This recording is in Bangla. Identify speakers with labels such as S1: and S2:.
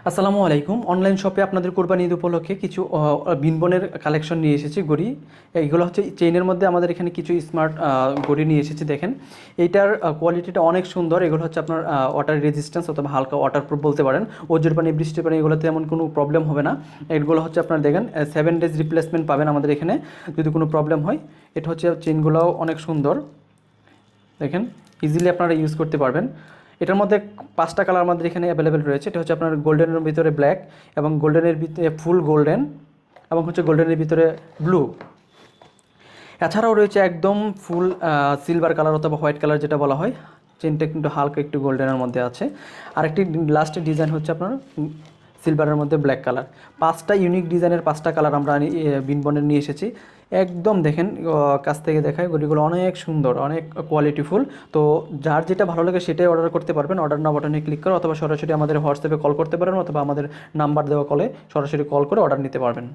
S1: আসসালামু আলাইকুম। অনলাইন শপে আপনাদের কোরবানি ঈদ উপলক্ষে কিছু বিনবনের কালেকশন নিয়ে এসেছি ঘড়ি। এইগুলো হচ্ছে চেইনের মধ্যে আমাদের এখানে কিছু স্মার্ট ঘড়ি নিয়ে এসেছি। দেখেন এইটার কোয়ালিটিটা অনেক সুন্দর। এগুলো হচ্ছে আপনার ওয়াটার রেজিস্ট্যান্স অথবা হালকা ওয়াটারপ্রুফ বলতে পারেন। ওজোর পানি, বৃষ্টির পানি এগুলোতে এমন কোনো প্রবলেম হবে না। এগুলো হচ্ছে আপনার দেখেন 7 ডেজ রিপ্লেসমেন্ট পাবেন আমাদের এখানে যদি কোনো প্রবলেম হয়। এটা হচ্ছে চেইনগুলোও অনেক সুন্দর, দেখেন ইজিলি আপনারা ইউজ করতে পারবেন। এটার মধ্যে 5টা কালার আমাদের এখানে অ্যাভেলেবেল রয়েছে। এটা হচ্ছে আপনার গোল্ডেনের ভিতরে ব্ল্যাক, এবং গোল্ডেনের ভিতরে ফুল গোল্ডেন, এবং হচ্ছে গোল্ডেনের ভিতরে ব্লু। এছাড়াও রয়েছে একদম ফুল সিলভার কালার অথবা হোয়াইট কালার যেটা বলা হয়। চেনটা কিন্তু হালকা একটু গোল্ডেনের মধ্যে আছে। আরেকটি লাস্টের ডিজাইন হচ্ছে আপনার সিলভারের মধ্যে ব্ল্যাক কালার। 5টা ইউনিক ডিজাইনের 5টা কালার আমরা বিনবনের নিয়ে এসেছি। একদম দেখেন কাছ থেকে দেখায় গলিগুলো অনেক সুন্দর, অনেক কোয়ালিটিফুল। তো যার যেটা ভালো লাগে সেটাই অর্ডার করতে পারবেন। অর্ডার নাও বাটনে ক্লিক করে অথবা সরাসরি আমাদের হোয়াটসঅ্যাপে কল করতে পারেন, অথবা আমাদের নাম্বার দেওয়া কলে সরাসরি কল করে অর্ডার নিতে পারবেন।